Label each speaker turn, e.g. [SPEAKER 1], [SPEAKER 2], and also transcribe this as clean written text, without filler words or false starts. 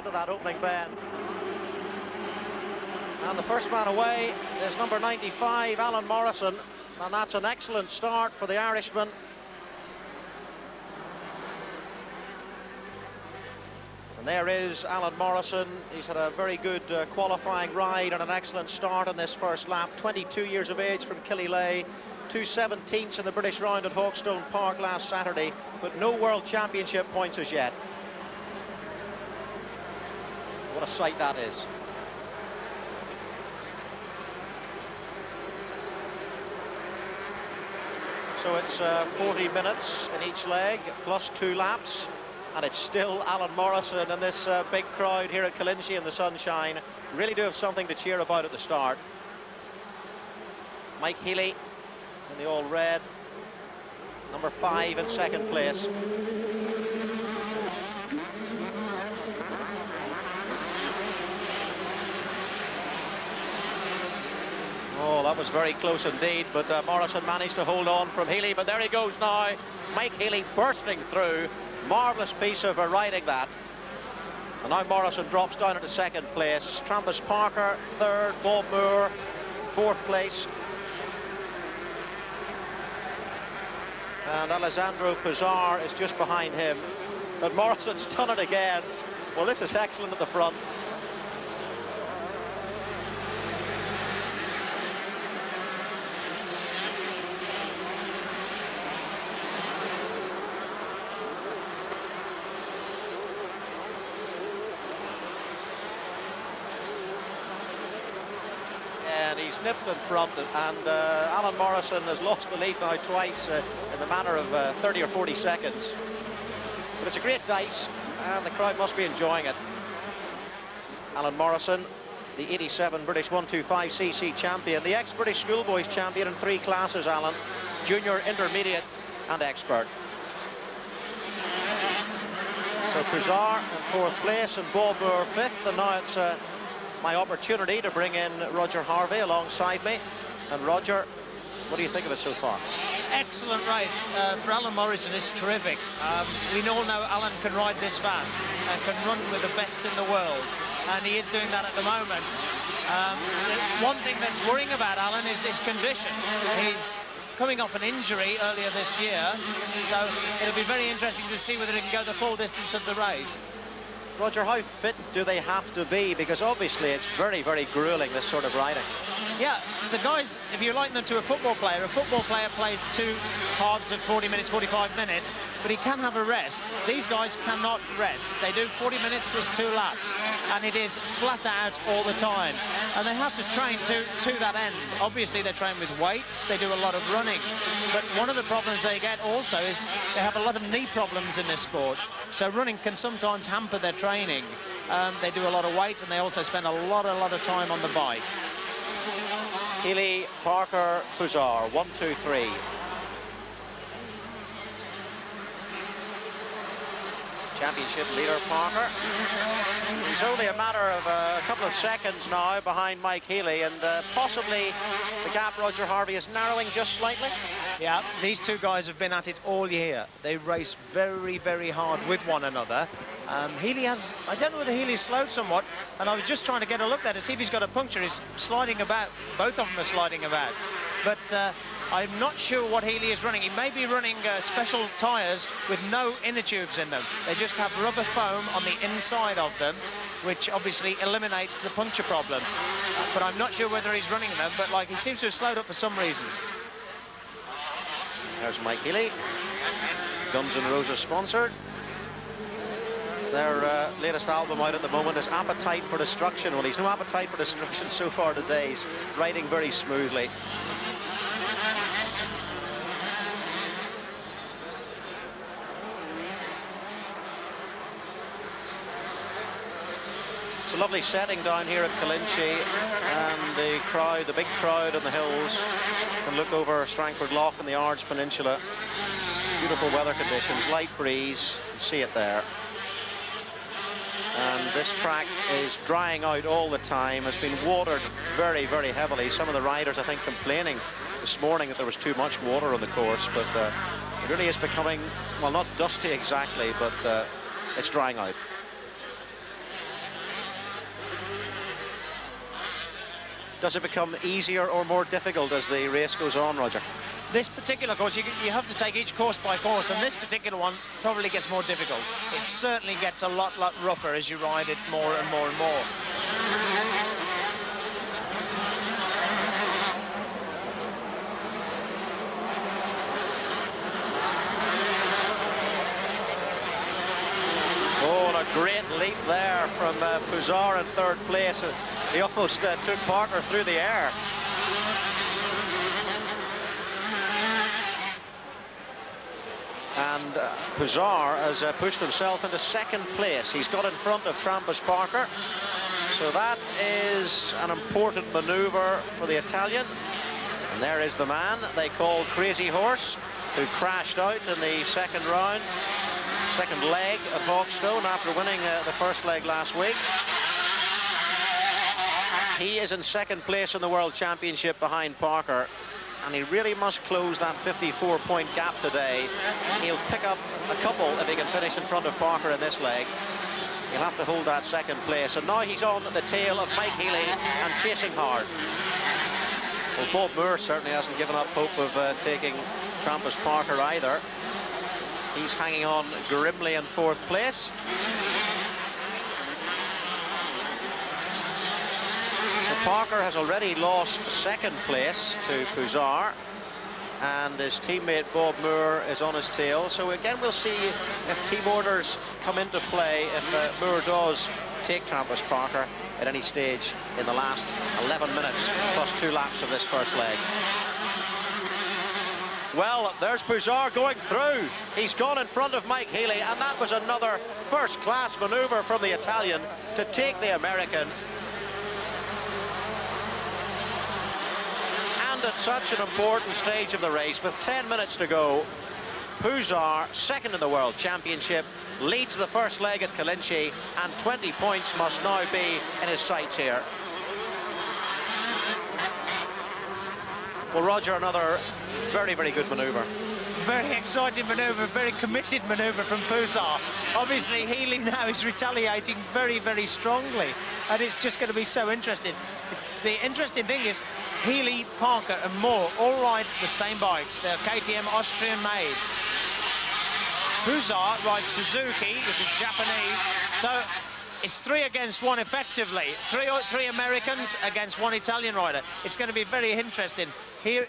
[SPEAKER 1] of that opening bend. And the first man away is number 95, Alan Morrison, and that's an excellent start for the Irishman. And there is Alan Morrison. He's had a very good qualifying ride and an excellent start on this first lap. 22 years of age from Killinchy, 2/17ths in the British round at Hawkstone Park last Saturday, but no World Championship points as yet. What a sight that is. So it's 40 minutes in each leg, plus 2 laps, and it's still Alan Morrison and this big crowd here at Killinchy in the sunshine. Really do have something to cheer about at the start. Mike Healy in the all red, number 5 in second place. Oh, that was very close indeed, but Morrison managed to hold on from Healy, but there he goes now. Mike Healy bursting through. Marvellous piece of riding that. And now Morrison drops down into second place. Trampus Parker, third. Bob Moore, fourth place. And Alessandro Pizarro is just behind him. But Morrison's done it again. Well, this is excellent at the front. And he's nipped in front, and Alan Morrison has lost the lead now twice in the matter of 30 or 40 seconds. But it's a great dice, and the crowd must be enjoying it. Alan Morrison, the 87 British 125cc champion, the ex-British schoolboys champion in 3 classes, Alan: junior, intermediate, and expert. So Pizarro in 4th place and Bob Moore 5th, and now it's my opportunity to bring in Roger Harvey alongside me. And Roger, what do you think of it so far?
[SPEAKER 2] Excellent race. For Alan Morrison, it's terrific. We all know Alan can ride this fast and can run with the best in the world, and he is doing that at the moment. One thing that's worrying about Alan is his condition. He's coming off an injury earlier this year, so it'll be very interesting to see whether he can go the full distance of the race.
[SPEAKER 1] Roger, how fit do they have to be? Because obviously it's very, very grueling, this sort of riding.
[SPEAKER 2] Yeah, the guys, if you liken them to a football player plays 2 halves of 40 minutes, 45 minutes, but he can have a rest. These guys cannot rest. They do 40 minutes plus 2 laps, and it is flat out all the time. And they have to train to that end. Obviously, they train with weights, they do a lot of running. But one of the problems they get also is they have a lot of knee problems in this sport. So running can sometimes hamper their training. They do a lot of weights, and they also spend a lot of time on the bike.
[SPEAKER 1] Healy, Parker, Pizarro, 1, 2, 3. Championship leader Parker. He's only a matter of a couple of seconds now behind Mike Healy, and possibly the gap, Roger Harvey, is narrowing just slightly.
[SPEAKER 2] Yeah, these 2 guys have been at it all year. They race very, very hard with one another. Healy has, I don't know whether Healy's slowed somewhat, and I was just trying to get a look there to see if he's got a puncture. He's sliding about. Both of them are sliding about. But I'm not sure what Healy is running. He may be running special tyres with no inner tubes in them. They just have rubber foam on the inside of them, which obviously eliminates the puncture problem. But I'm not sure whether he's running them, but like he seems to have slowed up for some reason.
[SPEAKER 1] There's Mike Healy, Guns N' Roses sponsored. Their latest album out at the moment is Appetite for Destruction. Well, he's no appetite for destruction so far today. He's riding very smoothly. It's a lovely setting down here at Killinchy, and the crowd, the big crowd on the hills, can look over Strangford Lough and the Ards Peninsula. Beautiful weather conditions, light breeze, you see it there. And this track is drying out all the time, has been watered very, very heavily. Some of the riders, I think, complaining this morning that there was too much water on the course, but it really is becoming, well, not dusty exactly, but it's drying out. does it become easier or more difficult as the race goes on, Roger?
[SPEAKER 2] This particular course, you have to take each course by course, and this particular one probably gets more difficult. It certainly gets a lot rougher as you ride it more and more and more.
[SPEAKER 1] Oh, and a great leap there from Pouzar in third place. He almost took Parker through the air. And Pouzar has pushed himself into second place. He's got in front of Trampus Parker. So that is an important manoeuvre for the Italian. And there is the man they call Crazy Horse, who crashed out in the second round, second leg of Hawkstone after winning the first leg last week. He is in second place in the World Championship behind Parker, and he really must close that 54-point gap today. He'll pick up a couple if he can finish in front of Parker in this leg. He'll have to hold that second place, and now he's on the tail of Mike Healy and chasing hard. Well, Bob Moore certainly hasn't given up hope of taking Trampus Parker either. He's hanging on grimly in fourth place. Parker has already lost second place to Pouzar, and his teammate Bob Moore is on his tail. So again, we'll see if team orders come into play if Moore does take Trampus Parker at any stage in the last 11 minutes plus 2 laps of this first leg. Well, there's Pouzar going through. He's gone in front of Mike Healy, and that was another first-class manoeuvre from the Italian to take the American. And at such an important stage of the race, with 10 minutes to go, Pouzar, second in the World Championship, leads the first leg at Killinchy, and 20 points must now be in his sights here. Well, Roger, another very, very good manoeuvre.
[SPEAKER 2] Very exciting manoeuvre, very committed manoeuvre from Pouzar. Obviously, Healy now is retaliating very, very strongly, and it's just going to be so interesting. The interesting thing is Healy, Parker and Moore all ride the same bikes. They're KTM Austrian made. Pouzar rides Suzuki, which is Japanese. So it's 3 against 1 effectively. Three Americans against 1 Italian rider. It's going to be very interesting. Here